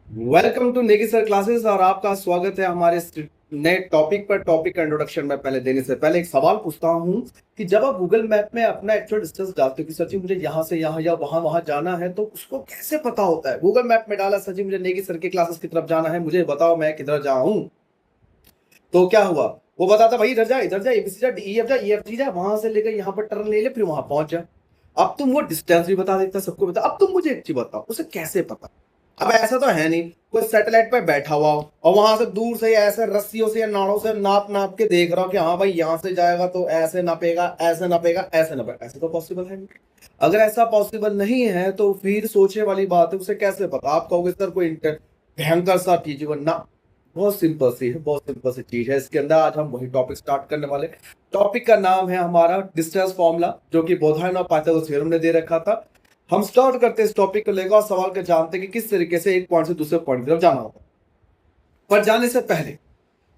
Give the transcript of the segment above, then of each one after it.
Welcome to Negi sir classes और आपका स्वागत है हमारे नए टॉपिक पर। टॉपिक का इंट्रोडक्शन में पहले देने से पहले एक सवाल पूछता हूं कि जब आप गूगल मैप में अपना एक्चुअल डिस्टेंस डालते हो कि सचिन मुझे यहाँ से यहाँ या वहां वहां जाना है, तो उसको कैसे पता होता है? गूगल मैप में डाला सचिन मुझे नेगी सर की क्लासेस की तरफ जाना है, मुझे बताओ मैं किधर जाऊं। तो क्या हुआ? वो बताता भाई इधर जा एबीसी जा ई एफ जी जा, वहां से लेकर यहाँ पर टर्न ले ले, फिर वहां पहुंच जा। अब तुम वो डिस्टेंस भी बता देता, सबको बता। अब तुम मुझे एक चीज बताओ, उसे कैसे पता? अब ऐसा तो है नहीं कोई सैटेलाइट पे बैठा हुआ हो और वहां से दूर से ऐसे रस्सियों से या नाड़ों से नाप नाप के देख रहा हो कि हाँ भाई यहाँ से जाएगा तो ऐसे नापेगा, ऐसे नापेगा, ऐसे नापेगा। ऐसे तो पॉसिबल है नहीं। अगर ऐसा पॉसिबल नहीं है तो फिर सोचने वाली बात है, उसे कैसे पता? आप कहोगे सर कोई भयंकर सा चीज ना, बहुत सिंपल सी है, बहुत सिंपल सी चीज है। इसके अंदर आज हम वही टॉपिक स्टार्ट करने वाले। टॉपिक का नाम है हमारा डिस्टेंस फॉर्मूला, जो कि बोधायन और पाइथागोरस थ्योरम ने दे रखा था। हम स्टार्ट करते हैं इस टॉपिक को लेकर और सवाल के जानते हैं कि किस तरीके से एक पॉइंट से दूसरे पॉइंट की तरफ जाना होता है। पर जाने से पहले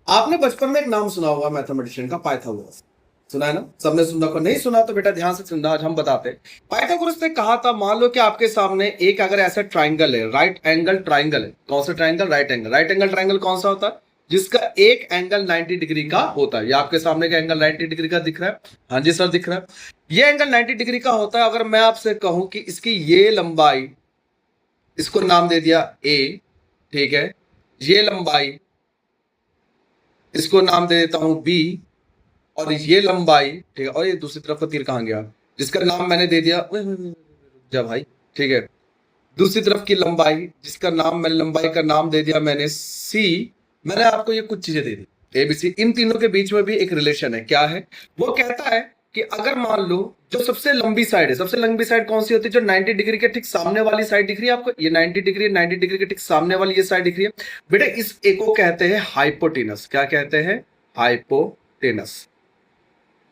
आपने बचपन में एक नाम सुना होगा मैथमेटिशियन का, पाइथागोरस। सुना है ना? सबने सुना को नहीं सुना तो बेटा ध्यान से सुनना, आज हम बताते हैं। पाइथागोरस ने कहा था, मान लो कि आपके सामने एक अगर ऐसा ट्राइंगल है, राइट एंगल ट्राइंगल है। कौन सा triangle? Right angle. Right angle triangle कौन सा होता है? जिसका एक एंगल 90 डिग्री का होता है। ये आपके सामने का एंगल 90 डिग्री का दिख रहा है? हाँ जी सर दिख रहा है। ये एंगल 90 डिग्री का होता है। अगर मैं आपसे कहूं कि इसकी ये लंबाई, इसको नाम दे दिया ए, ठीक है, ये लंबाई इसको नाम दे देता हूं बी, और ये लंबाई, ठीक है, और ये दूसरी तरफ का तीर कहां गया, जिसका नाम मैंने दे दिया जा भाई, ठीक है, दूसरी तरफ की लंबाई जिसका नाम मैंने, लंबाई का नाम दे दिया मैंने सी। मैंने आपको ये कुछ चीजें दे दी एबीसी। इन तीनों के बीच में भी एक रिलेशन है। क्या है? वो कहता है कि अगर मान लो जो सबसे लंबी साइड है, सबसे लंबी साइड कौन सी होती है? जो 90 डिग्री के ठीक सामने वाली साइड दिख रही है आपको, ये 90 डिग्री, 90 डिग्री के ठीक सामने वाली ये साइड दिख रही है बेटा, इस एक को कहते हैं हाइपोटेनस। क्या कहते हैं? हाइपोटेनस।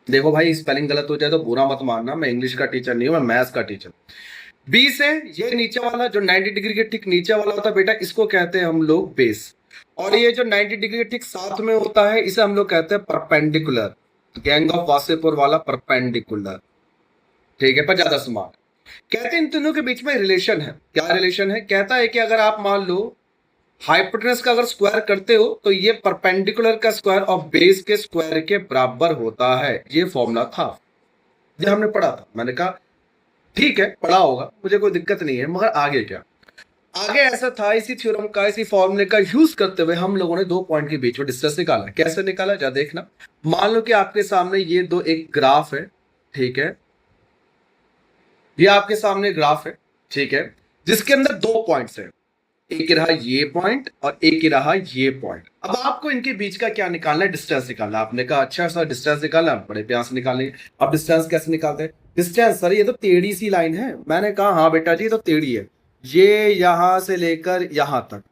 देखो भाई स्पेलिंग गलत हो जाए तो बुरा मत मानना, मैं इंग्लिश का टीचर नहीं हूं, मैं मैथ्स का टीचर। बी से ये नीचे वाला जो 90 डिग्री के ठीक नीचे वाला होता है बेटा, इसको कहते हैं हम लोग बेस। और ये जो 90 डिग्री के ठीक साथ में होता है, इसे हम लोग कहते हैं परपेंडिकुलर। गैंग ऑफ वासेपुर वाला परपेंडिकुलर, ठीक है, पर ज्यादा स्मार्ट। कहते हैं इन तीनों के बीच में रिलेशन है। क्या रिलेशन है? कहता है कि अगर आप मान लो हाइपोटेनस का अगर स्क्वायर करते हो तो ये परपेंडिकुलर का स्क्वायर और बेस के स्क्वायर के बराबर होता है। ये फॉर्मूला था, ये हमने पढ़ा था। मैंने कहा ठीक है पढ़ा होगा, मुझे कोई दिक्कत नहीं है, मगर आगे क्या? आगे ऐसा था, इसी थ्योरम का, इसी फॉर्मूले का यूज करते हुए हम लोगों ने दो पॉइंट के बीच में डिस्टेंस निकाला। कैसे निकाला जा देखना। मान लो कि आपके सामने ये दो एक ग्राफ है, ठीक है, ये आपके सामने ग्राफ है, ठीक है, जिसके अंदर दो पॉइंट्स है। एक रहा ये पॉइंट और एक रहा ये पॉइंट। अब आपको इनके बीच का क्या निकालना है? डिस्टेंस निकालना। आपने कहा अच्छा सर डिस्टेंस निकालना, बड़े प्यार से निकालने। अब डिस्टेंस कैसे निकालते हैं? डिस्टेंस सर ये तो टेढ़ी सी लाइन है। मैंने कहा हाँ बेटा जी ये तो टेढ़ी है, ये यहां से लेकर यहां तक।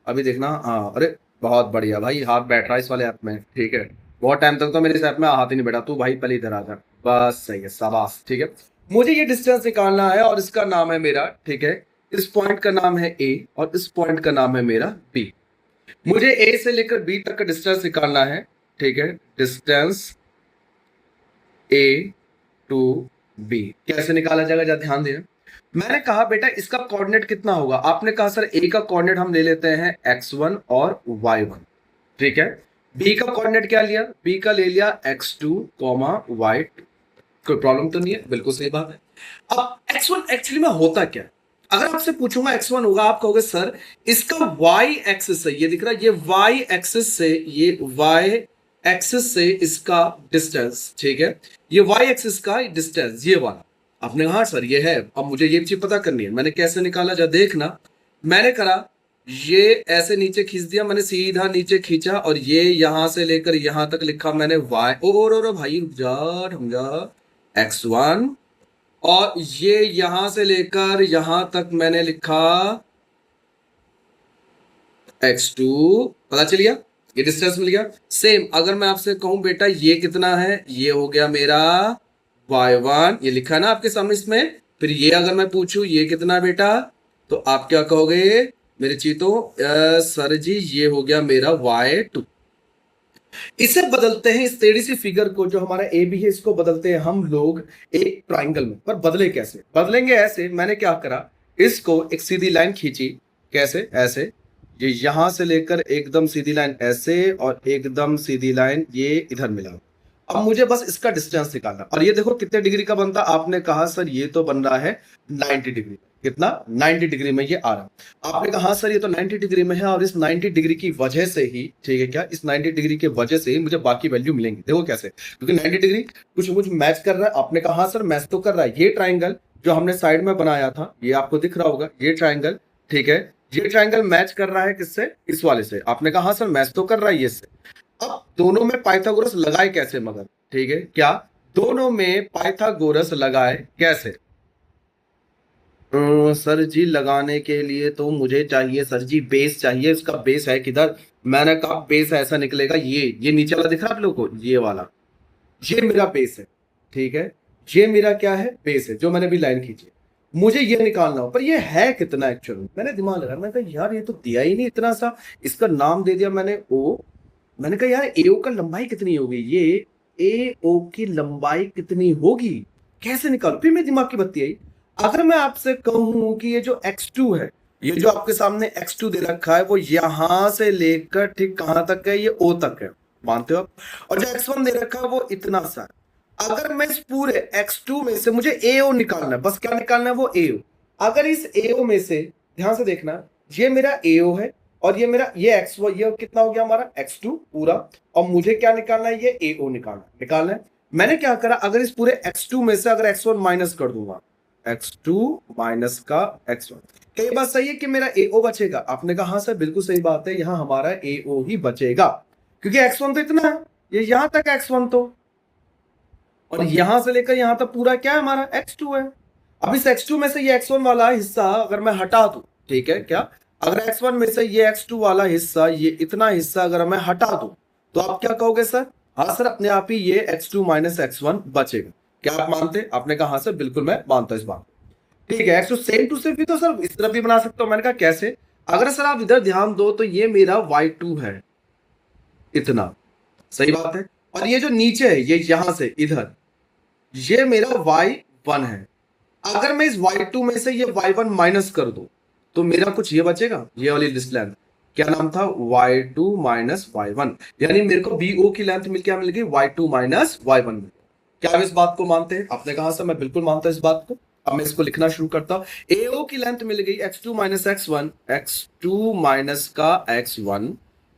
अभी देखना, हाँ, अरे बहुत बढ़िया भाई, हाथ बैठ रहा है इस वाले ऐप में, ठीक है। बहुत टाइम तक तो मेरे इस ऐप में हाथ ही नहीं बैठा। तू भाई पहले इधर आ जा, बस सही है, शाबाश, ठीक है। मुझे ये डिस्टेंस निकालना है और इसका नाम है मेरा, ठीक है, इस पॉइंट का नाम है ए और इस पॉइंट का नाम है मेरा बी। मुझे ए से लेकर बी तक का डिस्टेंस निकालना है, ठीक है, डिस्टेंस ए टू बी। कैसे निकाला जाएगा जरा ध्यान देना। मैंने कहा बेटा इसका कोऑर्डिनेट कितना होगा? आपने कहा सर ए का कोऑर्डिनेट हम ले लेते हैं x1 और y1, ठीक है। बी का कोऑर्डिनेट क्या लिया? बी का ले लिया x2, y2। कोई प्रॉब्लम तो नहीं है? बिल्कुल सही बात है। अब x1 एक्चुअली में होता क्या? अगर आपसे पूछूंगा x1 होगा, आप कहोगे सर इसका y एक्सिस से, ये दिख रहा है, ये y एक्सिस से, ये y एक्सिस से इसका डिस्टेंस, ठीक है, ये y एक्सिस का डिस्टेंस ये वाला। आपने कहा सर ये है, अब मुझे ये चीज पता करनी है। मैंने कैसे निकाला जा देखना। मैंने करा ये ऐसे नीचे खींच दिया, मैंने सीधा नीचे खींचा और ये यहां से लेकर यहां तक लिखा मैंने y। और भाई समझा, x1, और ये यहां से लेकर यहां तक मैंने लिखा x2। पता चल गया? ये डिस्टेंस मिल गया। सेम अगर मैं आपसे कहूं बेटा ये कितना है, ये हो गया मेरा y1, ये लिखा है ना आपके सामने इसमें। फिर ये अगर मैं पूछूं ये कितना बेटा, तो आप क्या कहोगे मेरे चीतों? सर जी ये हो गया मेरा y2। इसे बदलते हैं, इस टेढ़ी सी फिगर को जो हमारा ए बी है, इसको बदलते हैं हम लोग एक ट्राइंगल में। पर बदले कैसे? बदलेंगे ऐसे, मैंने क्या करा, इसको एक सीधी लाइन खींची। कैसे? ऐसे। ये यहां से लेकर एकदम सीधी लाइन ऐसे और एकदम सीधी लाइन ये इधर मिला। अब मुझे बस इसका डिस्टेंस निकालना, और ये देखो कितने डिग्री का बनता। आपने कहा सर ये तो बन रहा है 90 डिग्री। कितना? 90 डिग्री में ये आ रहा। आपने कहा सर ये तो 90 डिग्री में है, और इस 90 डिग्री की वजह से ही, ठीक है क्या, इस 90 डिग्री की वजह से ही मुझे बाकी वैल्यू मिलेंगी। देखो कैसे, क्योंकि 90 डिग्री कुछ कुछ मैच कर रहा है। आपने कहा सर मैच तो कर रहा है। ये ट्राइंगल जो हमने साइड में बनाया था, ये आपको दिख रहा होगा, ये ट्राइंगल, ठीक है, ये ट्राइंगल मैच कर रहा है किससे? इस वाले से। आपने कहा सर मैच तो कर रहा है ये से। अब दोनों में पाइथागोरस लगाए कैसे मगर? ठीक है क्या, दोनों में पाइथागोरस लगाए कैसे? सर जी लगाने के लिए तो मुझे चाहिए सर जी बेस चाहिए। इसका बेस है किधर? मैंने कहा बेस ऐसा निकलेगा, ये नीचे वाला दिख रहा है आप लोगों को, ये वाला, ये मेरा बेस है। ठीक है, ये मेरा क्या है? बेस है, जो मैंने भी लाइन खींची। मुझे ये निकालना हो, पर ये है कितना एक्चुअली? मैंने दिमाग लगाया, मैंने कहा यार ये तो दिया ही नहीं इतना सा। इसका नाम दे दिया मैंने ओ। मैंने कहा यार एओ का लंबाई कितनी होगी, ये एओ की लंबाई कितनी होगी, कैसे निकालू? फिर मेरे दिमाग की बत्ती आई। अगर मैं आपसे कहूं कि ये जो x2 है, ये जो आपके सामने x2 दे रखा है, वो यहां से लेकर ठीक कहां तक है? ये ओ तक है, मानते हो आप? और जो x1 दे रखा है वो इतना सा है। अगर मैं इस पूरे x2 में से, मुझे एओ निकालना है, बस क्या निकालना है? वो एओ। अगर इस एओ में से, ध्यान से देखना, ये मेरा एओ है, और ये मेरा ये ये कितना हो गया हमारा? x2 पूरा। और मुझे क्या निकालना है? ये एओ निकालना है। मैंने क्या करा, अगर इस पूरे x2 में से अगर x1 माइनस कर दूंगा, x2 माइनस का x1, क्या ये बात सही है कि मेरा एओ बचेगा? आपने कहा हाँ सर बिल्कुल सही बात है, यहां हमारा एओ ही बचेगा, क्योंकि x1 तो इतना है, ये यहां तक x1 तो, और यहां से लेकर यहां तक पूरा क्या है हमारा? x2 है। अब इस x2 में से ये x1 वाला हिस्सा अगर मैं हटा दूं, ठीक है क्या, अगर x1 में से ये x2 वाला हिस्सा, ये इतना हिस्सा अगर मैं हटा दूं, तो आप क्या कहोगे सर? हाँ सर, अपने आप ही ये x2 माइनस x1 बचेगा। क्या आप मानते? आपने कहा हाँ सर बिल्कुल मैं मानता हूं इस बात। ठीक है, x2 सेम टू सेम भी तो सर इस तरफ भी बना सकता हूं। मैंने कहा कैसे? अगर सर आप इधर ध्यान दो तो ये मेरा y2 है, इतना, सही बात है। और ये जो नीचे है, ये यहां से इधर, ये मेरा y1 है। अगर मैं इस y2 में से ये y1 माइनस कर दूं, तो मेरा कुछ ये बचेगा, ये वाली लिस्ट लेंथ, क्या नाम था? y2 minus y1। यानी मेरे को BO की लेंथ मिल क्या मिल गई? y2 minus y1। क्या आप इस बात को मानते हैं? आपने कहा सर मैं बिल्कुल मानता हूं इस बात को। अब मैं इसको लिखना शुरू करता हूं। AO की लेंथ मिल गई x2 minus x1, x2 minus का x1।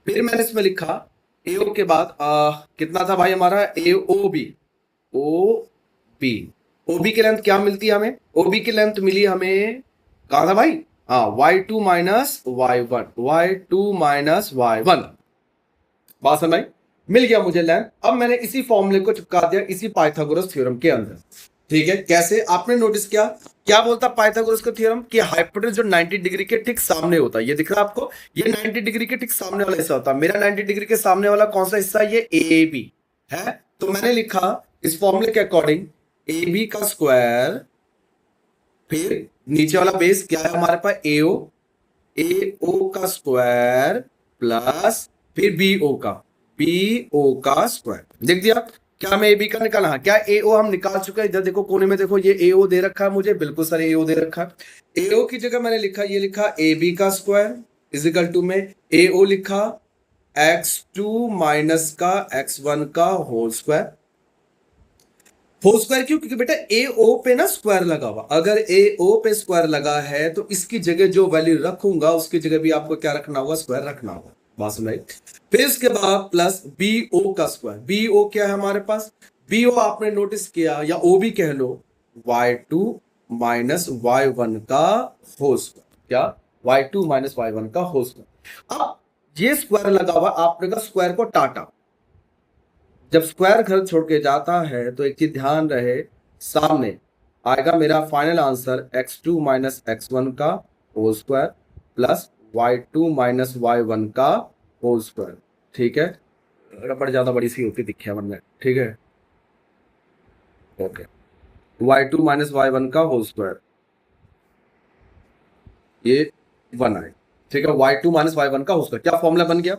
फिर मैंने इसमें लिखा AO के बाद कितना था भाई हमारा? AOB, OB, OB की लेंथ क्या मिलती है हमें? OB की लेंथ मिली हमें, कहा था भाई? हाँ, y2 minus y1, y2 minus y1। बात समझ आई? मिल गया मुझे लेंथ। अब मैंने इसी फॉर्मूले को चिपका दिया इसी पाइथागोरस थ्योरम के अंदर। ठीक है, कैसे? आपने नोटिस किया क्या बोलता पाइथागोरस का थ्योरम? कि हाइपोटेनस जो 90 डिग्री के ठीक सामने होता है, ये दिख रहा है आपको, ये 90 डिग्री के ठीक सामने वाला हिस्सा होता है। मेरा 90 डिग्री के सामने वाला कौन सा हिस्सा? ये AB है। तो मैंने लिखा इस फॉर्मूले के अकॉर्डिंग AB का स्क्वायर, फिर नीचे वाला बेस क्या है हमारे पास? AO, AO का स्क्वायर प्लस फिर BO का स्क्वायर। देख दिया? क्या हमें AB का निकालना? क्या AO हम निकाल चुके हैं? इधर देखो कोने में, देखो ये AO दे रखा है मुझे, बिल्कुल सर AO दे रखा है। AO की जगह मैंने लिखा, ये लिखा AB का स्क्वायर इजिकल टू में AO लिखा x2 माइनस का x1 का होल स्क्वायर। होल स्क्वायर क्यों? क्योंकि बेटा AO पे ना स्क्वायर लगा हुआ, अगर AO पे स्क्वायर लगा है तो इसकी जगह जो वैल्यू रखूंगा उसकी जगह भी आपको क्या रखना होगा? स्क्वायर रखना होगा। बात समझ आई? फिर इसके बाद प्लस BO का स्क्वायर। BO क्या है हमारे पास? BO आपने नोटिस किया, या OB कह लो, y2 माइनस y1 का होल स्क्वायर। क्या? y2 माइनस y1 का होल स्क्वायर। अब ये स्क्वायर लगा हुआ, आपने का स्क्वायर को टाटा, जब स्क्वायर घर छोड़ के जाता है तो एक चीज ध्यान रहे, सामने आएगा मेरा final answer x2 minus x1 का whole square plus y2 minus y1 का होल स्क्वायर। ठीक है, रबड़ ज्यादा बड़ी सी होती दिखे मन में, ठीक है, ओके। y2 माइनस y1 का होल स्क्वायर, ये 1 आए, ठीक है, y2 माइनस y1 का होल स्क्वायर। क्या फॉर्मूला बन गया?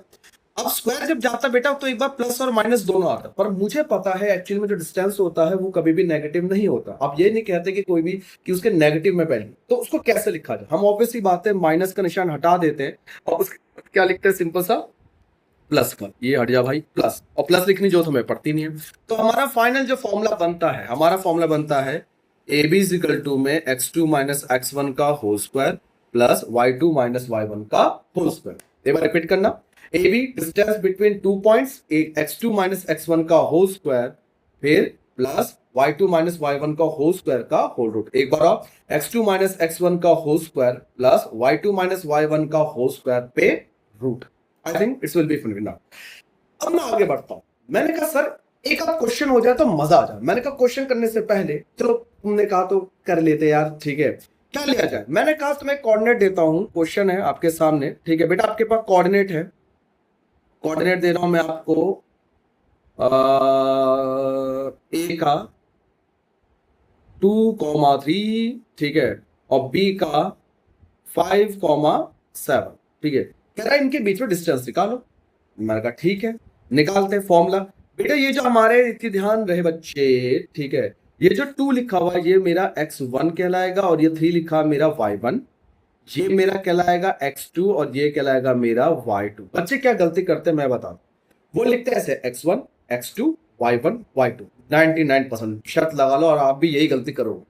अब स्क्वायर जब जाता बेटा तो एक बार प्लस और माइनस दोनों आता, पर मुझे पता है एक्चुअली में जो डिस्टेंस होता है वो कभी भी नेगेटिव नहीं होता। आप ये नहीं कहते कि कोई भी कि उसके नेगेटिव में वैल्यू, तो उसको कैसे लिखा जाए? हम ऑब्वियसली बात है माइनस का निशान हटा देते हैं और उसके बाद क्या लिखते हैं? सिंपल सा प्लस का, ये हट जा भाई प्लस, और प्लस लिखनी जो हमें पड़ती नहीं है। तो हमारा फाइनल जो फॉर्मूला बनता है, हमारा फॉर्मूला बनता है A B is equal to में x2 माइनस x1 का whole square plus y2 minus y1 का होल स्क्वायर। एक बार रिपीट करना, A B distance between 2 points x2 minus x1 का होल स्क्वायर फिर प्लस y2 माइनस y1 का whole square का होल रूट। एक बार आप x2 माइनस x1 का whole square plus y2 minus y1 का होल स्क्वायर पे root. I think it's will be fun now. अब मैं आगे बढ़ता हूं। मैंने कहा सर एक आध क्वेश्चन हो जाए तो मजा आ जाए। मैंने कहा क्वेश्चन करने से पहले चलो, तुमने कहा तो कर लेते यार, ठीक है, क्या लिया जाए? मैंने कहा तुम्हें कोऑर्डिनेट देता हूं, क्वेश्चन है आपके सामने, ठीक है बेटा, आपके पास कोऑर्डिनेट है, कोऑर्डिनेट दे रहा हूं मैं आपको ए का 2,3, ठीक है, और बी का 5,7, ठीक है, कह रहा है इनके बीच में डिस्टेंस निकालो। मैंने कहा ठीक है, निकालते हैं फॉर्मूला। बेटा ये जो हमारे, इतनी ध्यान रहे बच्चे, ठीक है, ये जो 2 लिखा हुआ है ये मेरा x1 कहलाएगा और ये 3 लिखा है मेरा y1, ये मेरा कहलाएगा x2 और ये कहलाएगा मेरा y2। बच्चे क्या गलती करते हैं मैं बता दूं, वो लिखते हैं ऐसे x1 x2 y1 y2, 99% शर्त लगा लो और आप भी यही गलती करोगे।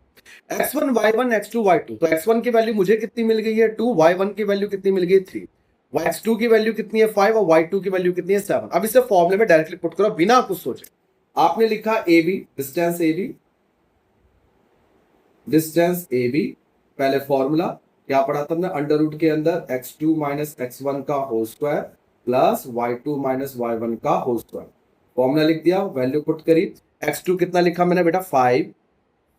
x1 y1 x2 y2, तो x1 की वैल्यू मुझे कितनी मिल गई है 2, y1 की वैल्यू कितनी मिल गई 3, x2 की वैल्यू कितनी है 5 और y2 की वैल्यू कितनी है 7। अब इसे फॉर्मूले में डायरेक्टली पुट करो बिना कुछ सोचे। आपने लिखा A B, distance A B, distance A B, पहले फॉर्मूला क्या पढ़ा था हमने, अंडर रूट के अंदर x2 माइनस x1 का whole square plus y2 minus y1 का होल स्क्वायर। फॉर्मूला लिख दिया, वैल्यू पुट करी। x2 कितना लिखा मैंने बेटा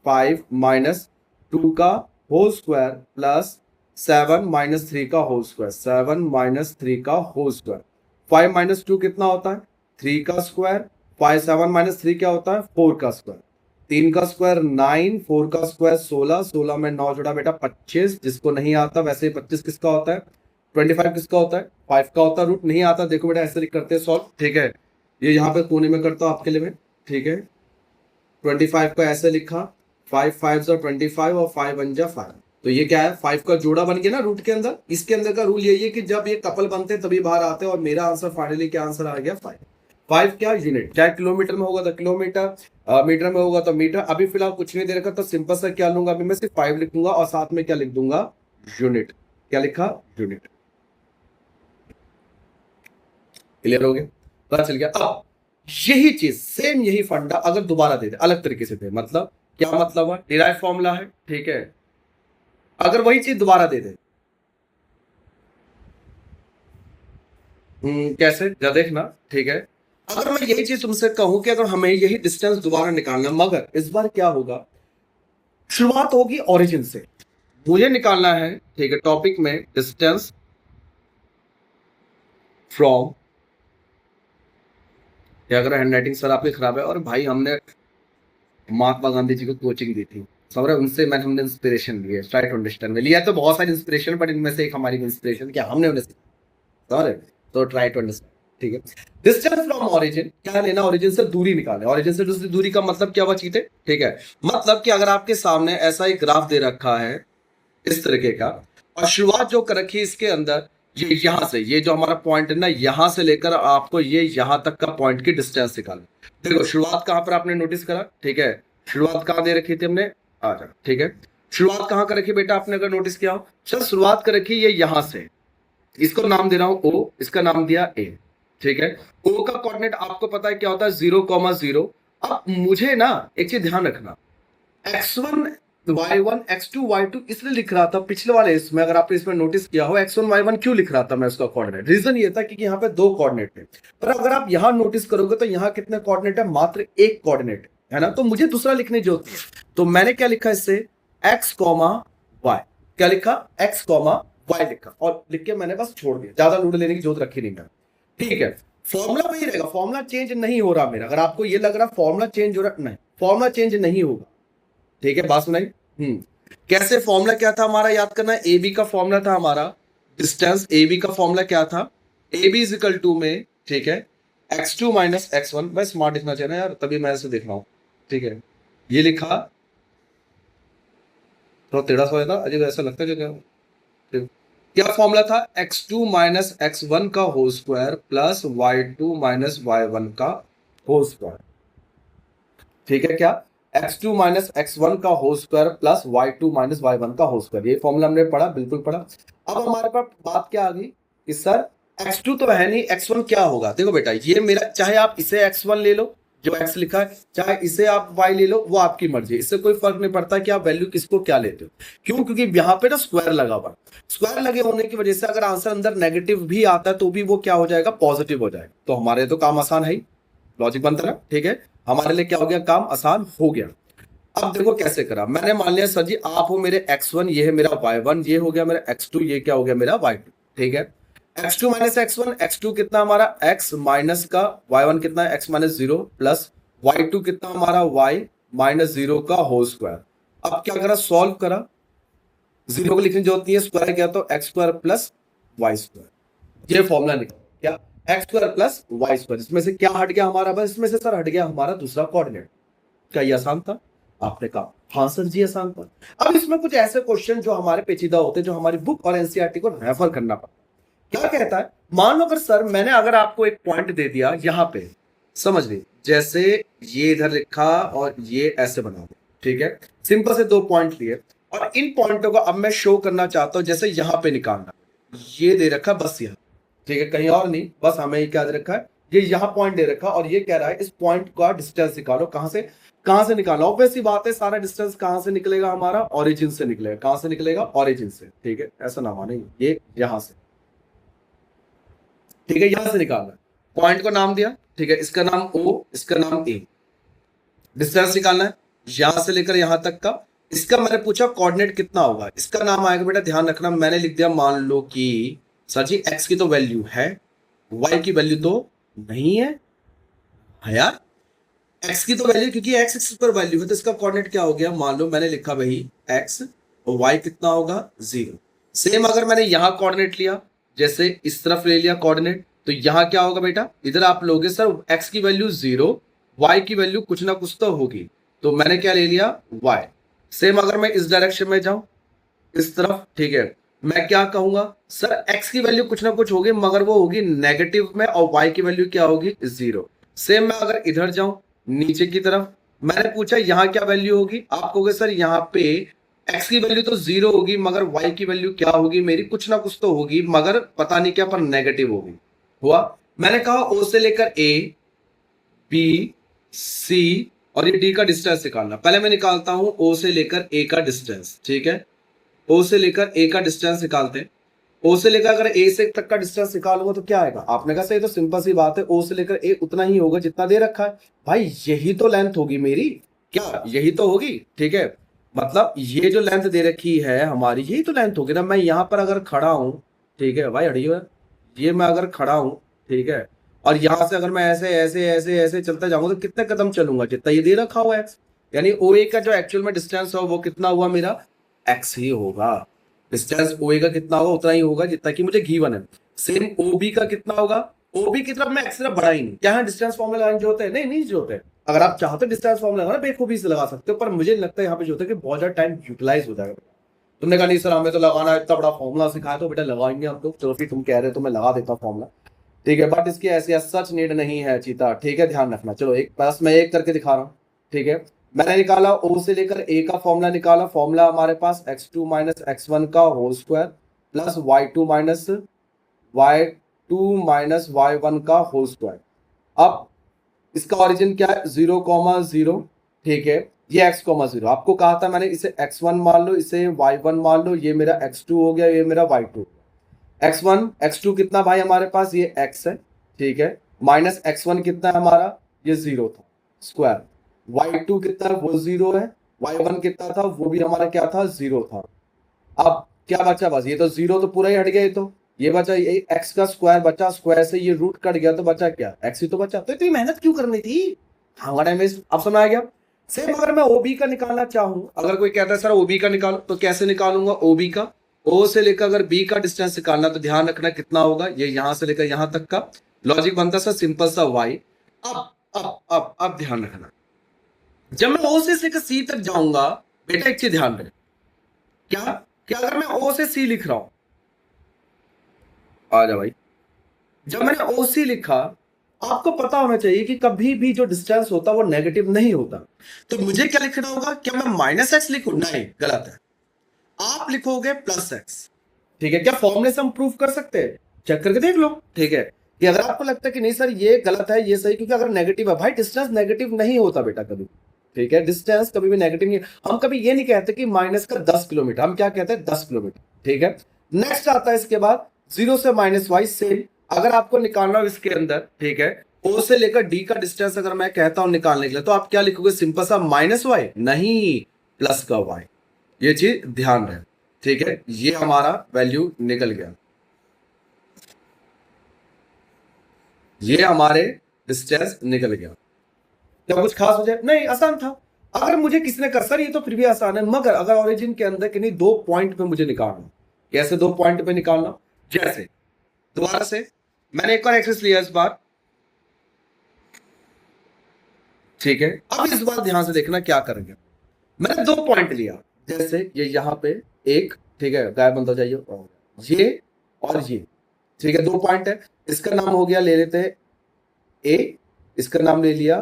5 माइनस 2 का होल स्क्वायर प्लस 7 माइनस 3 का होल स्क्वायर, 7 माइनस 3 का होल स्क्वायर। 5 माइनस 2 कितना होता है 3 का स्क्वायर, 7 माइनस 3 क्या होता है 4 का स्क्वायर, 3 का स्क्वायर 9, 4 का स्क्वायर 16, 16 में 9 जोड़ा बेटा 25। जिसको नहीं आता वैसे 25 किसका होता है, 25 किसका होता है 5 का होता है। रूट नहीं आता, देखो बेटा ऐसे करते हैं सॉल्व, ठीक है, ये यहाँ पे कोने में करता हूं आपके लिए मैं, ठीक है, 25 को ऐसे लिखा, 5 5 25 और 5 1 जा 5, तो ये क्या है 5 का जोड़ा बन गया ना रूट के अंदर। इसके अंदर का रूल यही है कि जब ये कपल बनते हैं तभी बाहर आते हैं, और मेरा आंसर फाइनली क्या आंसर आ गया 5। 5 क्या यूनिट, चाहे किलोमीटर में होगा तो किलोमीटर, मीटर में होगा तो मीटर। अभी फिलहाल कुछ नहीं दे रखा तो सिंपल सा क्या लूंगा, अभी मैं सिर्फ 5 लिखूंगा और साथ में क्या लिख दूंगा यूनिट। क्या लिखा यूनिट। क्लियर हो गया, पता चल गया। अब यही चीज सेम यही फंडा अगर दोबारा दे दे अलग तरीके से दे, मतलब क्या मतलब है, डिराइव फॉर्मूला है, ठीक है, अगर वही चीज दोबारा दे दे कैसे जा देखना, ठीक है, अगर मैं यही चीज तुमसे कहूं कि अगर हमें यही डिस्टेंस दोबारा निकालना, मगर इस बार क्या होगा, शुरुआत होगी ओरिजिन से, मुझे निकालना है, ठीक है, टॉपिक में डिस्टेंस फ्रॉम, क्या अगर हैंडराइटिंग सर आपकी खराब है, और भाई हमने महात्मा गांधी जी को कोचिंग दी थी समझ, उनसे मैंने हमने इंस्पिरेशन ली है, ट्राई टू अंडरस्टैंड में लिया तो बहुत सारी इंस्पिरेशन, बट इनमें से एक हमारी इंस्पिरेशन क्या हमने उन्हें समझ, तो ट्राई टू अंडरस्टैंड, ठीक है। डिस्टेंस फ्रॉम ओरिजिन क्या लेना, ओरिजिन से दूरी निकालना, ओरिजिन से दूसरी दूरी का मतलब क्या हुआ चीजें, ठीक है, मतलब कि अगर आपके सामने ऐसा एक ग्राफ दे रखा है इस तरीके का, और शुरुआत जो कर रखी है इसके अंदर, ये यहां से, ये जो हमारा पॉइंट है ना, यहां से लेकर आपको ये यहां तक का पॉइंट की डिस्टेंस निकालना। देखो शुरुआत कहां पर आपने नोटिस करा, ठीक है, शुरुआत कहां दे रखी थी हमने, आ जा, ठीक है, शुरुआत कहां कर रखी बेटा आपने अगर नोटिस किया हो, चल शुरुआत कर रखी ये यहां से, इसको नाम दे रहा हूं ओ, इसका नाम दिया ए, ठीक है, ओ का कोऑर्डिनेट आपको पता है क्या होता है 0,0। अब मुझे ना एक चीज ध्यान रखना, x1 y1 x2 y2 इसलिए लिख रहा था पिछले वाले इसमें, अगर आपने इसमें नोटिस किया हो x1 y1 क्यों लिख रहा था मैं उसका कोऑर्डिनेट, रीजन ये था कि यहाँ पे 2 कोऑर्डिनेट है, पर अगर आप यहाँ नोटिस करोगे तो यहाँ कितने कोऑर्डिनेट है, मात्र 1 कोऑर्डिनेट है ना, तो मुझे दूसरा लिखने की जरूरत है, तो मैंने क्या लिखा इससे x, y, क्या लिखा x, y लिखा, और लिख के मैंने बस छोड़ दिया, ज्यादा लूड लेने की जरूरत रखी नहीं मैंने, ठीक है। फॉर्मूला वही रहेगा, फॉर्मूला चेंज नहीं हो रहा मेरा, अगर आपको ये लग रहा फॉर्मूला चेंज हो रहा, नहीं फॉर्मूला चेंज नहीं होगा, ठीक है, बात सुनाई। कैसे फॉर्मूला क्या था हमारा याद करना, ए बी का फॉर्मूला था हमारा, डिस्टेंस ए बी का फॉर्मूला क्या था, A B is equal to में ठीक है, x2 माइनस x1, मैं स्मार्ट लिखना चाहिए ना यार, तभी मैं ऐसे देख रहा हूँ, ठीक है, ये लिखा, थोड़ा टेढ़ा सा है ना, अजीब ऐसा लगता है क्या, क्या फॉर्मूला था, x2 माइनस x1 का whole square plus y2 minus y1 का होल स्क्वायर, ठीक है, क्या x2 माइनस x1 का whole square plus y2 minus y1 का होल स्क्वायर, ये फॉर्मूला हमने पढ़ा, बिल्कुल पढ़ा। अब हमारे पास बात क्या आ गई कि सर x2 तो है नहीं, x1 क्या होगा, देखो बेटा ये मेरा, चाहे आप इसे x1 ले लो जो x लिखा है, चाहे इसे आप y ले लो, वो आपकी मर्जी, इससे कोई फर्क नहीं पड़ता कि आप वैल्यू किसको क्या लेते हो, क्यों, क्योंकि यहाँ पे ना स्क्वायर लगा हुआ, स्क्वायर लगे होने की वजह से अगर आंसर अंदर नेगेटिव भी आता है तो भी वो क्या हो जाएगा, पॉजिटिव हो जाएगा, तो हमारे तो काम आसान है ही, लॉजिक बनता है, ठीक है, हमारे लिए क्या हो गया, काम आसान हो गया। अब देखो कैसे करा, मैंने मान लिया सर जी आप हो मेरे x1, ये है मेरा y1, ये हो गया मेरा x2, ये क्या हो गया मेरा y2, ठीक है, x2 माइनस x1, x2 कितना हमारा x माइनस का y1 कितना है x माइनस 0 प्लस y2 कितना हमारा y माइनस 0 का होल स्क्वायर। अब क्या करा, सॉल्व करा, जीरो को लिखने की जरूरत नहीं है, स्क्वायर क्या तो x square plus y square, ये फॉर्मूला निकला क्या, x square plus y square, इसमें से क्या हट गया हमारा, बस इसमें से सर हट गया हमारा दूसरा कोऑर्डिनेट, क्या ये आसान था, आपने कहा हाँ सर जी आसान था। अब इसमें कुछ ऐसे क्वेश्चन जो हमारे पेचीदा होते हैं, जो हमारी बुक और एनसीईआरटी को रेफर करना पड़ता, क्या कहता है, मान लो अगर सर मैंने अगर आपको एक पॉइंट दे दिया यहाँ पे, समझ ली, जैसे ये इधर लिखा और ये ऐसे बना दिया, ठीक है, सिंपल से 2 पॉइंट लिए और इन पॉइंटों को अब मैं शो करना चाहता हूं, जैसे यहां पे निकालना, ये दे रखा बस यहाँ, ठीक है, कहीं और नहीं, बस हमें क्या दे रखा है, ये यहां पॉइंट दे रखा और ये कह रहा है इस पॉइंट का डिस्टेंस निकालो, कहां से निकालना, ऑब्वियस सी बात है, सारा डिस्टेंस कहां से निकलेगा हमारा, ओरिजिन से निकलेगा, कहां से निकलेगा, ओरिजिन से, ठीक है, ऐसा ना माने, ये यहां से, ठीक है, यहां से निकालना, पॉइंट को नाम दिया, ठीक है, इसका नाम O, इसका नाम A, डिस्टेंस निकालना है यहां से लेकर यहां तक का, इसका मैंने पूछा कोऑर्डिनेट कितना होगा, इसका नाम आएगा बेटा, ध्यान रखना, मैंने लिख दिया, मान लो कि सर जी x की तो वैल्यू है, y की वैल्यू तो नहीं है, हाँ यार, x की तो वैल्यू, क्योंकि x पर वैल्यू है तो इसका कोऑर्डिनेट क्या हो गया, मान लो मैंने लिखा भाई x और y कितना होगा 0, सेम अगर मैंने यहां कोऑर्डिनेट लिया, जैसे इस तरफ ले लिया कोऑर्डिनेट, तो यहां क्या होगा बेटा, इधर आप लोगे सर x की वैल्यू 0, y की वैल्यू कुछ ना कुछ तो होगी, तो मैंने क्या ले लिया y, सेम अगर मैं इस डायरेक्शन में जाऊं इस तरफ, ठीक है, मैं क्या कहूंगा सर x की वैल्यू कुछ ना कुछ होगी, मगर वो होगी नेगेटिव में, और y की वैल्यू क्या होगी 0, सेम मैं अगर इधर जाऊं नीचे की तरफ, मैंने पूछा यहां क्या वैल्यू होगी, आप कहोगे सर यहाँ पे x की वैल्यू तो 0 होगी, मगर y की वैल्यू क्या होगी मेरी, कुछ ना कुछ तो होगी, मगर पता नहीं क्या, पर नेगेटिव होगी, हुआ, मैंने कहा O से लेकर A, B, C और ये D का डिस्टेंस निकालना, पहले मैं निकालता हूं O से लेकर A का डिस्टेंस, ठीक है, O से लेकर A का डिस्टेंस निकालते हैं, O से लेकर अगर A से तक का डिस्टेंस निकालूंगा तो क्या आएगा, आपने कहा सही, तो सिंपल सी बात है, O से लेकर A उतना ही होगा जितना दे रखा है, भाई यही तो लेंथ होगी मेरी, क्या यही तो होगी, ठीक है, मतलब ये जो लेंथ दे रखी है हमारी, यही तो लेंथ होगी ना, मैं यहां पर अगर खड़ा हूं, ठीक है भाई अड़ियो, ये मैं अगर खड़ा हूं, ठीक है, और यहां से अगर मैं ऐसे ऐसे ऐसे ऐसे चलता जाऊंगा तो कितने कदम चलूंगा, जितना ये दे रखा हुआ एक्स, यानी ओ ए का जो एक्चुअल में डिस्टेंस हो वो कितना हुआ मेरा एक्स ही होगा, डिस्टेंस ओ ए का कितना होगा उतना ही होगा जितना कि मुझे गिवन है, सेम ओ बी का कितना होगा, ओ बी की तरफ मैं एक्स तरफ बढ़ा ही नहीं, क्या है डिस्टेंस फॉर्मूला लगाने जो होते हैं, नहीं जो होते हैं, अगर आप चाहते डिस्टेंस फॉर्मूला लगाना बेखूबी से लगा सकते हो, पर मुझे लगता है यहाँ पे जो होता है कि बहुत ज्यादा टाइम यूटिलाइज हो जाएगा, तुमने कहा नहीं सर हमें तो लगाना है, इतना बड़ा फॉर्मूला सिखाया तो बेटा लगाएंगे हम लोग, चलो फिर तुम कह रहे हो तो मैं लगा देता हूँ फॉर्मूला, ठीक है, बट इसकी ऐसी सच नीड नहीं है चीता, ठीक है, ध्यान रखना, चलो एक बस मैं एक करके दिखा रहा हूँ, ठीक है, मैंने निकाला O से लेकर A का फॉर्मूला निकाला, फॉर्मूला हमारे पास x2 माइनस x1 का whole square plus y2 minus y1 का होल स्क्वायर, अब इसका ओरिजिन क्या है 0,0, ठीक है, ये x,0, आपको कहा था मैंने इसे x1 मान लो, इसे y1 मान लो, ये मेरा x2 हो गया, ये मेरा y2, x1 x2 कितना भाई हमारे पास, ये x है, ठीक है, माइनस x1 कितना है हमारा, ये 0 था स्क्वायर, y2 कितना है वो 0 है, y1 कितना था वो भी हमारा क्या था 0 था, अब क्या बचा, बस ये तो 0 तो पूरा ही हट गया, ये बचा ये x का स्क्वायर बचा, स्क्वायर से ये रूट कट गया तो बचा क्या x ही तो बचा, तो इतनी मेहनत क्यों करनी थी, हाँ टाइम वेस्ट, अब समझ आ गया। सेम अगर मैं OB का निकालना चाहूं, अगर कोई कहता है सर OB का निकालो, तो कैसे निकालूंगा OB का, O से लेकर अगर B का डिस्टेंस निकालना तो ध्यान रखना कितना होगा, ये यहां से लेकर यहां तक का, लॉजिक बनता सर सिंपल सा y। अब ध्यान रखना, जब मैं ओ से लेकर सी तक जाऊंगा बेटा, एक चीज ध्यान रहे, क्या अगर मैं ओ से सी लिख रहा हूं, आ जा भाई, जब मैंने ओ सी लिखा, आपको पता होना चाहिए कि कभी भी जो डिस्टेंस होता है वो नेगेटिव नहीं होता। तो मुझे क्या लिखना होगा, क्या मैं माइनस एक्स लिखूं? नहीं, गलत है, आप लिखोगे प्लस एक्स। ठीक है, क्या फॉर्मूले से हम प्रूफ कर सकते हैं? चेक करके देख लो। ठीक है, कि अगर आपको लगता है कि नहीं सर ये गलत है ये सही, क्योंकि अगर नेगेटिव है भाई, डिस्टेंस नेगेटिव नहीं होता बेटा कभी। ठीक है, डिस्टेंस कभी भी नेगेटिव नहीं। हम कभी ये नहीं कहते कि माइनस का 10 किलोमीटर, हम क्या कहते हैं 10 किलोमीटर। ठीक है, नेक्स्ट आता है इसके बाद 0 से -y सेम। अगर आपको निकालना हो इसके अंदर, ठीक है, ओ से लेकर डी का डिस्टेंस अगर मैं कहता हूं निकालने के लिए, तो आप क्या लिखोगे? सिंपल सा -y, नहीं प्लस का y। ये चीज ध्यान रहे। ठीक है, ये हमारा वैल्यू निकल गया, ये हमारे डिस्टेंस निकल गया। क्या कुछ खास हो जाए? नहीं, आसान था। अगर मुझे किसी ने कहा सर ये तो फिर भी आसान है, मगर अगर ओरिजिन के अंदर किन्हीं 2 पॉइंट पे मुझे निकालना, कैसे 2 पॉइंट पे निकालना? जैसे दोबारा से मैंने एक और एक्सेस लिया इस बार। ठीक है, अब इस बार ध्यान से देखना क्या करेंगे। मैंने 2 पॉइंट लिया, जैसे ये यहां पे एक, ठीक है, गायब बंद हो जाइए, ये और ये। ठीक है, 2 पॉइंट है, इसका नाम हो गया, ले लेते हैं ए, इसका नाम ले लिया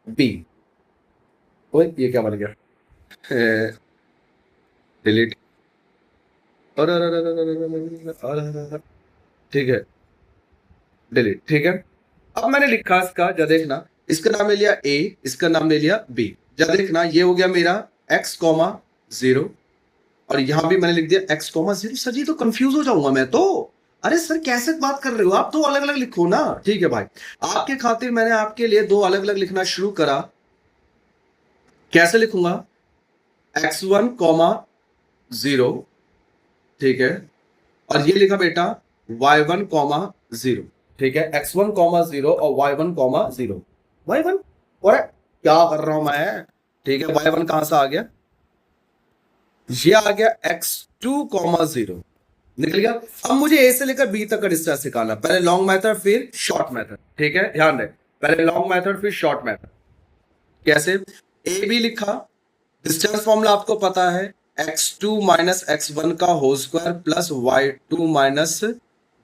बी। ओए ये क्या बन गया? डिलीट। और ठीक है, डिलीट। ठीक है, अब मैंने लिखा इसका, जा देखना, इसका नाम ले लिया ए, इसका नाम ले लिया बी। जा देखना, ये हो गया मेरा x, 0, और यहां भी मैंने लिख दिया x, 0। सर जी तो कंफ्यूज हो जाऊंगा मैं तो। अरे सर कैसे बात कर रहे हो आप? 2 अलग अलग लिखो ना। ठीक है भाई, आपके खातिर मैंने आपके लिए 2 अलग अलग लिखना शुरू करा। कैसे लिखूंगा? x1, 0, ठीक है, और ये लिखा बेटा y1, 0। ठीक है, x1, 0 और y1, 0। y1, और क्या कर रहा हूं मैं? ठीक है, y1 कहां से आ गया? ये आ गया x2, 0, निकल गया। अब मुझे ए से लेकर बी तक का डिस्टेंस निकालना, पहले लॉन्ग मेथड फिर शॉर्ट मेथड। ठीक है, ध्यान रहे, पहले लॉन्ग मेथड फिर शॉर्ट मेथड। कैसे? ए बी लिखा, डिस्टेंस फॉर्मूला आपको पता है, x2 माइनस x1 का whole square plus y2 minus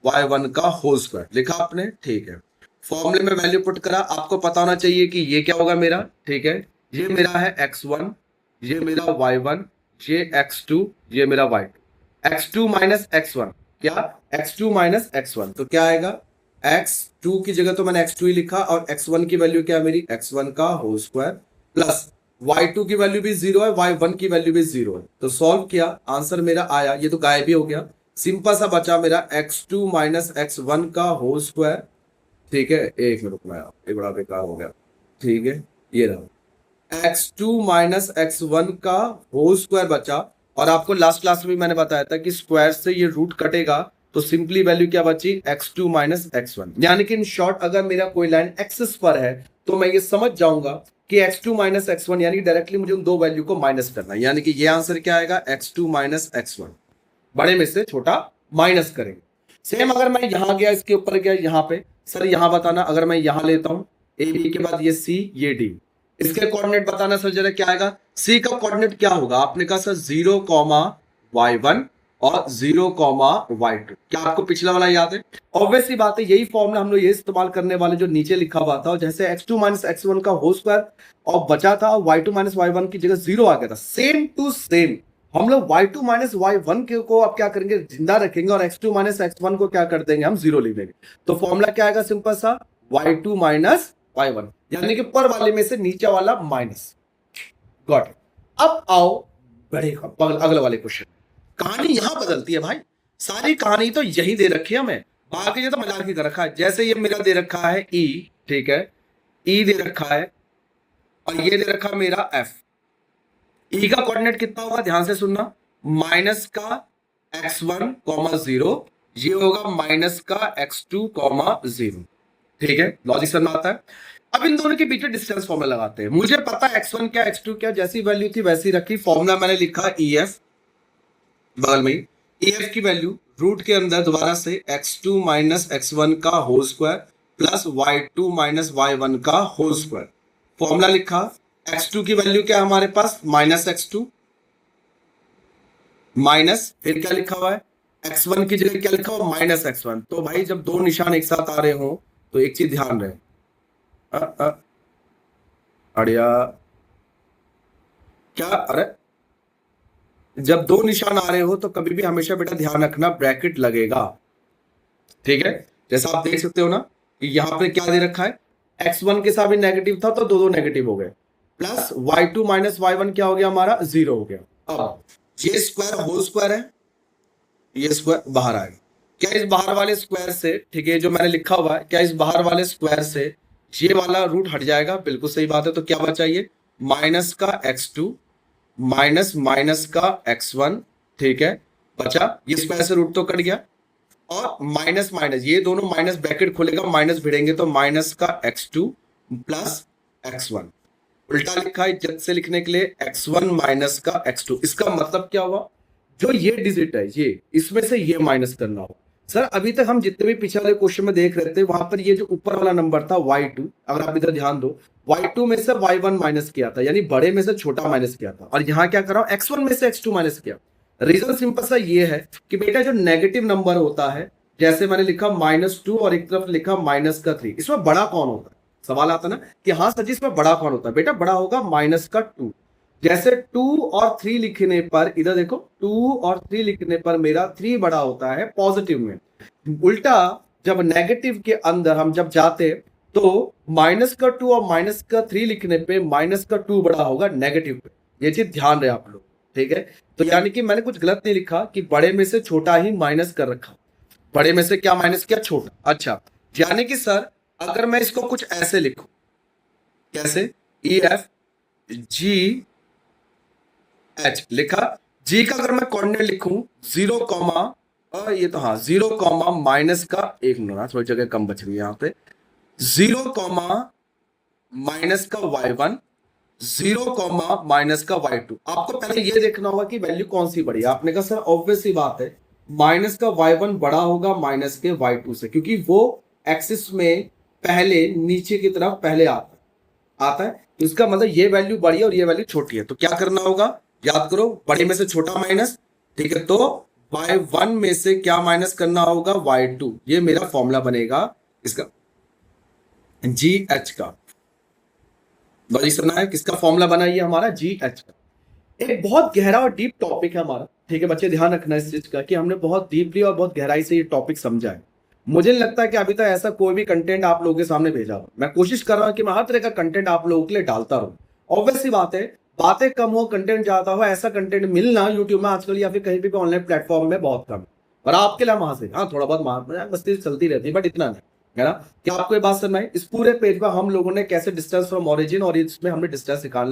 y1 का होल स्क्वायर लिखा आपने। ठीक है, फॉर्मूले में वैल्यू पुट करा, आपको पता होना चाहिए कि ये क्या होगा मेरा। ठीक है, ये मेरा है x1, ये मेरा y1, ये x2, ये मेरा y2। x2 माइनस x1, क्या? x2 माइनस x1, तो क्या आएगा? x2 की जगह तो मैंने x2 ही लिखा, और x1 की वैल्यू क्या है मेरी? x1 का होल स्क्वायर प्लस y2 की वैल्यू भी 0 है, y1 की वैल्यू भी 0 है। तो सॉल्व किया, आंसर मेरा आया, ये तो गायब ही हो गया। सिंपल सा बचा मेरा x2 माइनस x1 का होल स्क्वायर। ठीक है, एक मिनट रुकना यार, ये बड़ा बेकार हो गया। ठीक है, ये रहा x2 माइनस x1 का होल स्क्वायर बचा, और आपको लास्ट क्लास में मैंने बताया था कि स्क्वायर से ये रूट कटेगा, तो सिंपली वैल्यू क्या बची? x2 minus x1। यानी कि इन शॉर्ट अगर मेरा कोई लाइन एक्सिस पर है तो मैं ये समझ जाऊंगा कि x2 माइनस x1, यानी डायरेक्टली मुझे उन 2 वैल्यू को माइनस करना है, यानी कि ये आंसर क्या आएगा? x2 माइनस x1, बड़े में से छोटा माइनस करेंगे। सेम अगर मैं यहां गया, इसके ऊपर गया, यहां पे सर यहां बताना, अगर मैं यहां लेता हूं ए बी के बाद ये सी, ये डी, इसके कोऑर्डिनेट बताना सर जरा, क्या आएगा? सी का कोऑर्डिनेट क्या होगा? आपने कहा सर 0, y1 और 0, y2। क्या आपको पिछला वाला याद है? ऑब्वियसली बात है, यही फॉर्मूला हम लोग ये इस्तेमाल करने वाले जो नीचे लिखा हुआ था, जैसे x2 माइनस x1 का होल स्क्वायर और बचा था, y2 माइनस y1 की जगह 0 आ गया था, सेम टू सेम हम लोग y2 माइनस y1 को अब क्या करेंगे? जिंदा रखेंगे, और x2 माइनस x1 को क्या कर देंगे? हम 0 लिख देंगे। तो फॉर्मूला क्या आएगा? सिंपल सा y2 माइनस y1, यानी कि पर वाले में से नीचे वाला माइनस। गॉट। अब आओ बड़े अगले वाले क्वेश्चन। कहानी यहां बदलती है भाई, सारी कहानी तो यही दे रखी है हमें, बाकी ये तो मजाक ही कर रखा है। जैसे ये मेरा दे रखा है E, ठीक है, E दे रखा है, और ये दे रखा मेरा F। E का कोऑर्डिनेट कितना होगा? ध्यान से सुनना, माइनस का x1, 0, ये होगा माइनस का x2, 0। ठीक है, लॉजिक समझ में आता है। अब इन दोनों के बीच में डिस्टेंस फॉर्मूला लगाते हैं। मुझे पता है x1 क्या, x2 क्या, जैसी वैल्यू थी वैसी रखी, फॉर्मूला मैंने लिखा EF बगल में ही। EF की वैल्यू रूट के अंदर दोबारा से x2 माइनस x1 का whole square plus y2 minus y1 का होल स्क्वायर। फॉर्मूला लिखा, x2 की वैल्यू क्या है हमारे पास, माइनस x2 माइनस फिर क्या लिखा हुआ है, x1 की जगह क्या लिखा हुआ, माइनस x1। तो भाई जब दो निशान एक साथ आ रहे हो तो एक चीज ध्यान रहे, अड़िया क्या, अरे जब दो निशान आ रहे हो तो कभी भी हमेशा बेटा ध्यान रखना ब्रैकेट लगेगा, ठीक है। जैसा आप देख सकते हो ना कि यहाँ पे क्या दे रखा है, x1 के साथ भी नेगेटिव था तो दो दो नेगेटिव हो गए, प्लस y2 माइनस y1 क्या हो गया हमारा, जीरो हो गया। अब ये स्क्वायर होल स्क्वायर है, ये स्क्वायर बाहर आएगा, क्या इस बाहर वाले स्क्वायर से, ठीक है, जो मैंने लिखा हुआ है, क्या इस बाहर वाले स्क्वायर से ये वाला रूट हट जाएगा, बिल्कुल सही बात है। तो क्या बचा ये, माइनस का x2 माइनस माइनस का x1, ठीक है, बचा, ये स्क्वायर से रूट तो कट गया, और माइनस माइनस ये दोनों माइनस ब्रैकेट खुलेगा, माइनस भिड़ेंगे तो माइनस का x2 प्लस x1। उल्टा लिखा है जब से लिखने के लिए, x1 माइनस का x2। इसका मतलब क्या हुआ, जो ये डिजिट है ये, इसमें से ये माइनस करना हो। सर अभी तक हम जितने भी पिछले वाले क्वेश्चन में देख रहे थे वहां पर ये जो ऊपर वाला नंबर था y2, अगर आप इधर ध्यान दो, y2 में से y1 माइनस किया था, यानी बड़े में से छोटा माइनस किया था, और यहाँ क्या कर रहा हूं, x1 में से x2 माइनस किया। रीजन सिंपल सा ये है कि बेटा जो नेगेटिव नंबर होता है, जैसे मैंने लिखा -2 और एक तरफ लिखा -3, इसमें बड़ा कौन होता है, सवाल आता ना कि हाँ सर जी इसमें बड़ा कौन होता है, बेटा बड़ा होगा -2। जैसे 2 और 3 लिखने पर, इधर देखो 2 और 3 लिखने पर मेरा 3 बड़ा होता है पॉजिटिव में। उल्टा जब नेगेटिव के अंदर हम जब जाते तो -2 और -3 लिखने पे -2 बड़ा होगा नेगेटिव पे, ये चीज ध्यान रहे आप लोग, ठीक है। तो यानी कि मैंने कुछ गलत नहीं लिखा कि बड़े में से छोटा ही माइनस कर रखा, बड़े में से क्या माइनस किया, छोटा। अच्छा, यानी कि सर अगर मैं इसको कुछ ऐसे लिखूं, कैसे, EF G H लिखा, G का अगर मैं कोऑर्डिनेट लिखूं 0, ये तो हाँ 0, माइनस का, एक मिनट थोड़ी जगह कम बच रही है यहाँ पे, 0, माइनस का y1, 0, माइनस का y2। आपको पहले ये देखना होगा कि वैल्यू कौन सी बड़ी है। आपने कहा सर ऑब्वियस सी बात है, माइनस का y1 बड़ा होगा माइनस के y2 से, क्योंकि वो एक्सिस में पहले नीचे की तरफ पहले आता है। तो इसका मतलब ये वैल्यू बड़ी है और ये वैल्यू छोटी है। तो क्या करना होगा, याद करो, बड़े में से छोटा माइनस, ठीक है, तो y1 में से क्या माइनस करना होगा, y2। ये मेरा फॉर्मूला बनेगा इसका GH का, लॉजिक सुना है, किसका फॉर्मूला बना ये हमारा GH का। एक बहुत गहरा और डीप टॉपिक है हमारा, ठीक है बच्चे, ध्यान रखना इस चीज का कि हमने बहुत डीपली और बहुत गहराई से ये टॉपिक समझा है। मुझे नहीं लगता कि अभी तक ऐसा कोई भी कंटेंट आप लोगों के सामने भेजा हो। मैं कोशिश कर रहा हूं कि मैं हर तरह का कंटेंट आप लोगों के लिए डालता रहूं। ऑब्वियस सी बात है, बातें कम हो कंटेंट ज्यादा हो, ऐसा कंटेंट मिलना यूट्यूब में आजकल या फिर कहीं भी ऑनलाइन प्लेटफॉर्म में बहुत कम है। और आपके लिए वहां से हाँ थोड़ा बहुत मस्ती चलती रहती है, बट इतना नहीं, है ना। क्या आपको ये बात समझ में आई? इस पूरे पेज पर हम लोगों ने कैसे डिस्टेंस फ्रॉम ओरिजिन और इसमें हमने डिस्टेंस निकालना